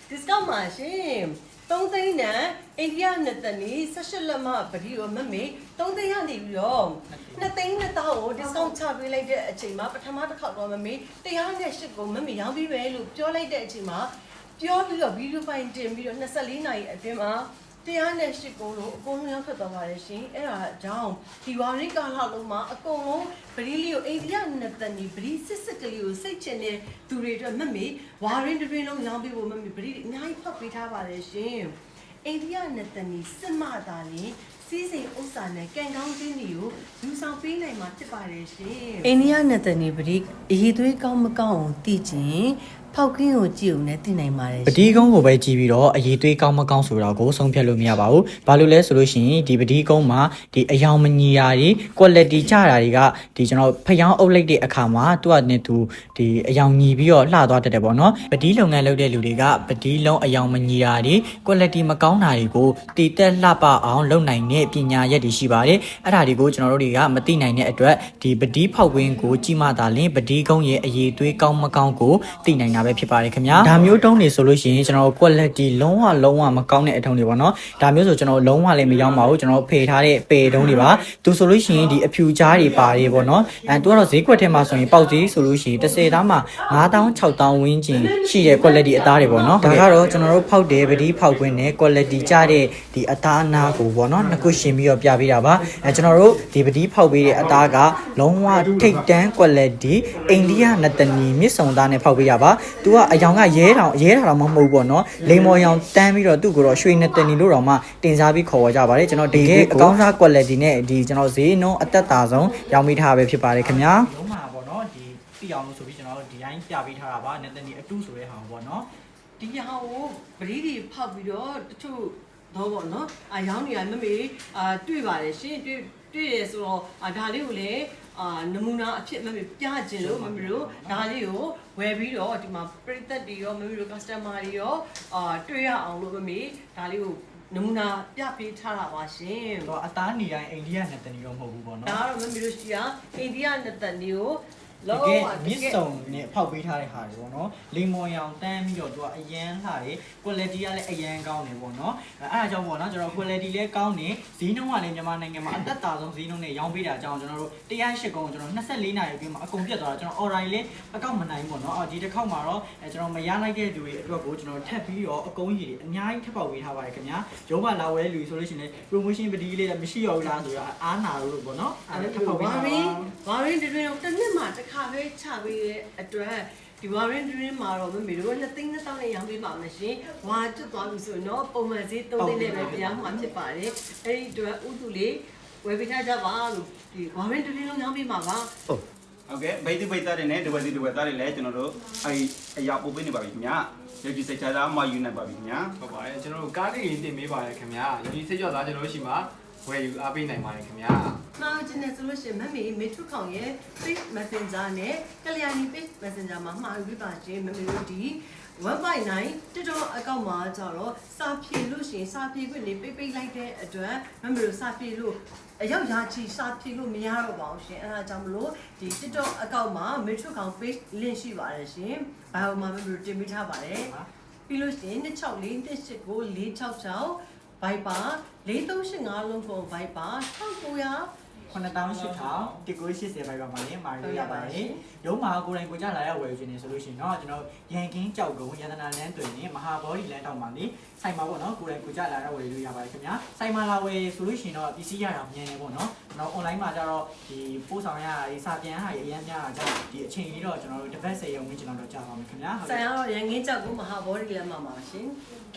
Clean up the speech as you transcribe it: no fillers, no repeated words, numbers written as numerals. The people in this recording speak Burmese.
discount မှာရှင်3သိန်းနဲ့အိန္ဒိယနဲ့တနီ18လက်မပတိရောမမေ3သိန်းရနေပြီးတော့2သိန်းနဲ့တောင်းကို discount ချပေးလိုက်တဲ့အချိန်မှာပထမတစ်ခေါက်တော့မမေ108ကိုမမေရောင်းပြီးပဲလို့ပြောလိုက်တဲ့အချိန်မှာပြောပြီးတော့ဗီဒီယိုဖိုင်တင်ပြီးတော့24နာရီအတွင်းမှာ108ကိုလို့အကုန်လုံးရောက်ထွက်သွားပါတယ်ရှင်အဲ့ဒါကြောင့်ဒီဝါရိကာလလုံးမှာအကုန်လုံးဗရီလီကိုအိန္ဒိယနဲ့တနီဗရီစစ်ကလေးကိုစိတ်ချင်တဲ့သူတွေအတွက်မမေဝါရင်တွင်လုံးရောင်းပေးဖို့မမေဗရီအများကြီးဖတ်ပေးထားပါတယ်ရှင်အိန္ဒိယနဲ့တနီစစ်မှသာလင်စီးစိမ်ဥစ္စာနဲ့ကံကောင်းခြင်းတွေကိုယူဆောင်ပေးနိုင်မှာဖြစ်ပါတယ်ရှင်အိန္ဒိယနဲ့တနီဗရီအရေးသွေးကောင်းမကောင်းကိုသိချင်းဖောက်ကင်းကိုကြည့်ုံနဲ့သိနိုင်ပါတယ် ပတိကုန်းကိုပဲကြည့်ပြီးတော့အရေးသွေးကောင်းမကောင်းဆိုတာကိုဆုံးဖြတ်လို့မရပါဘူး။ဘာလို့လဲဆိုလို့ရှိရင်ဒီပတိကုန်းမှာဒီအယောင်မညီရာတွေ quality ကျတာတွေကဒီကျွန်တော်ဖျောင်းအုပ်လိုက်တဲ့အခါမှာသူကနဲ့သူဒီအယောင်ညီပြီးတော့လှသွားတတ်တယ်ပေါ့နော်။ပတိလုပ်ငန်းလုပ်တဲ့လူတွေကပတိလုံးအယောင်မညီရာတွေ quality မကောင်းတာတွေကိုတည်တက်လှပအောင်လုပ်နိုင်တဲ့ပညာရက်တွေရှိပါတယ်။အဲ့ဒါတွေကိုကျွန်တော်တို့တွေကမသိနိုင်တဲ့အတွက်ဒီပတိဖောက်ဝင်းကိုကြည့်မှသာလျှင်ပတိကုန်းရဲ့အရေးသွေးကောင်းမကောင်းကိုသိနိုင်တာပဲဖြစ်ပါတယ်ခင်ဗျာဒါမျိုးတုံးနေဆိုလို့ရှိရင်ကျွန်တော် quality လုံးဝမကောင်းတဲ့အထုံးတွေပေါ့နော်ဒါမျိုးဆိုကျွန်တော်လုံးဝလည်းမရောက်ပါဘူးကျွန်တော်ဖေထားတဲ့ပေတုံးတွေပါသူဆိုလို့ရှိရင်ဒီအဖြူကြားတွေပါတယ်ပေါ့နော်သူကတော့ဈေးကွက်ထဲမှာဆိုရင်ပေါက်ဈေးဆိုလို့ရှိရင်10သားမှာ9000 6000ဝန်းကျင်ရှိတဲ့ quality အသားတွေပေါ့နော်ဒါကတော့ကျွန်တော်တို့ဖောက်တယ်ပတိဖောက်ခွင်းနဲ့ quality ကျတဲ့ဒီအသားအနာကိုပေါ့နော်နှစ်ခုရှင်ပြီးတော့ပြပေးတာပါကျွန်တော်တို့ဒီပတိဖောက်ပေးတဲ့အသားကလုံးဝထိတ်တန်း quality အိန္ဒိယနတ်တနီမြစ်ဆုံသားနဲ့ဖောက်ပေးရပါသူကအယောင်ကရဲတာတော့မဟုတ်ပေါ့နော်လိမ်မော်ရောင်တန်းပြီးတော့သူ့ကိုတော့ရွှေနဲ့တနီလို့တော့မှတင်စားပြီးခေါ်ဝေါ်ကြပါတယ်ကျွန်တော်ဒီအကောင်းစား quality နဲ့ဒီကျွန်တော်ဈေးနှုန်းအသက်သာဆုံးရောင်းပေးထားပဲဖြစ်ပါတယ်ခင်ဗျာလုံးမှာပေါ့နော်ဒီပြအောင်လို့ဆိုပြီးကျွန်တော်ဒီတိုင်းပြပေးထားတာပါနဲ့တနီအတူဆိုတဲ့ဟာပေါ့နော် ဒီဟာကိုဗရီဒီဖောက်ပြီးတော့တချို့တော့ပေါ့နော်ရောင်းနေရမမေတွေ့ပါတယ်ရှင်တွေ့ရဆိုတော့ဒါလေးကိုလည်းနမူနာအဖြစ်မမေပြခြင်းလို့မမေတို့ဒါလေးကိုဝယ်ပြီးတော့ဒီမှာပရိသတ်တွေရောမမေတို့ customer တွေရောတွေ့ရအောင်လို့မမေဒါလေးကိုနမူနာပြပေးထားတာပါရှင်။တော့အသားနေတိုင်းအိန္ဒိယနဲ့တနီရောမဟုတ်ဘူးပေါ့နော်။ဒါကတော့မမေတို့ရှိတာအိန္ဒိယနဲ့တနီကိုလောကမြစ်စုံနဲ့ဖောက်ပေးထားတဲ့ဟာတွေပေါ့နော်လိမ်မော်ရောင်တန်းပြီးတော့သူကအရန်လှတယ် quality ကလည်းအရန်ကောင်းတယ်ပေါ့နော်အဲ့ဒါကြောင့်ပေါ့နော်ကျွန်တော် quality လည်းကောင်းတယ်ဈေးနှုန်းကလည်းမြန်မာနိုင်ငံမှာအသက်သာဆုံးဈေးနှုန်းနဲ့ရောင်းပေးတာကြောင့်ကျွန်တော်တို့108ကုန်းကိုကျွန်တော်24နာရီအတွင်းမှာအကုန်ပြတ်သွားတာကျွန်တော် order လေးအကောက်မနိုင်ပေါ့နော်ဒီတစ်ခေါက်မှာတော့ကျွန်တော်မရလိုက်တဲ့လူတွေအတွက်ကိုကျွန်တော်ထပ်ပြီးတော့အကုန်ကြီးတွေအများကြီးထပ်ပေါက်ပေးထားပါတယ်ခင်ဗျာရုံးမှာလာဝဲလူဆိုလို့ရှိရင် promotion ပတိလေးလည်းမရှိတော့ဘူးလားဆိုတော့အားနာလို့ပေါ့နော်အဲ့ဒါထပ်ပေါက်ပေးထားပါဘာရင်းတွင်တစ်နှစ်မှာတစ်ခါပဲချပေးတဲ့အတွက်ဒီဝါရင်တွင်မှာတော့မမေတို့2သိန်း2000နဲ့ရောင်းပေးပါမယ်ရှင်။ဝါကျွတ်သွားပြီဆိုရင်တော့ပုံမှန်ဈေး3သိန်းနဲ့ပဲပြောင်းမှာဖြစ်ပါတယ်။အဲ့ဒီအတွက်ဥတုလေးဝယ်ပေးထားကြပါလို့ဒီဝါရင်တွင်လုံးရောင်းပေးမှာပါ။ဟုတ်ကဲ့ဗိတ်တိပိတ်သားတွေနဲ့ဒဝစီဒဝသားတွေလည်းကျွန်တော်တို့အရာပို့ပေးနေပါပြီခင်ဗျာ။ရုပ်ကြည့်စိတ်ချသားမှယူနိုင်ပါပြီခင်ဗျာ။ဟုတ်ပါတယ်ကျွန်တော်တို့ကားလေးတင်ပေးပါတယ်ခင်ဗျာ။ဒီစိတ်ကြောသားကျွန်တော်တို့ရှိမှာဝယ်ယူအားပေးနိုင်ပါတယ်ခင်ဗျာ။မှားချင်တဲ့ဆိုလို့ရှိရင်မမေမေထုခေါင်ရဲ့ Page Messenger နဲ့ကလျာဏီ Page Messenger မှာမှာယူပါရှင်မမေတို့ဒီ 1.9 TikTok အကောင့်မှာကျတော့စာဖြေလို့ရှိရင်စာဖြေခွင့်နေပိတ်လိုက်တဲ့အတွက်မမေတို့စာဖြေလို့အရောက်ရာချီစာဖြေလို့မရတော့ပါဘူးရှင်အဲဒါကြောင့်မလို့ဒီ TikTok အကောင့်မှာမေထုခေါင် Page link ရှိပါတယ်ရှင်ဘိုင်ယိုမှာမမေတို့တင်ပေးထားပါတယ်ပြီးလို့ရှိရင်264 466 Viber 4385လုံးကုန် Viber 1900 9800 1980 Viber မှာလည်းမာလို့ရပါတယ်။ရုံးမှာကိုယ်တိုင်ကိုကြလာရဝယ်ယူခြင်းနေဆိုလို့ရှိရင်တော့ကျွန်တော်ရန်ကင်းကြောက်ကုန်းရတနာလန်းတွင်နဲ့မဟာဘောဒီလန်းတောင်မှာနေဆိုင်မှာပေါ့နော်ကိုယ်တိုင်ကိုကြလာရဝယ်ယူလို့ရပါတယ်ခင်ဗျာ။ဆိုင်မှာလာဝယ်ဆိုလို့ရှိရင်တော့ပစ္စည်းရတာမြန်နေပေါ့နော်။ကျွန်တော် online မှာကျတော့ဒီပို့ဆောင်ရတာဒီစာပြန်ဟာအရင်များတာကြောင့်ဒီအချိန်လေးတော့ကျွန်တော်တို့တစ်ပတ်10ရုံဝန်းကျင်တော့ကြာပါမယ်ခင်ဗျာ။ဆိုင်ကတော့ရန်ကင်းကြောက်ကုန်းမဟာဘောဒီလန်းမှာပါရှင်။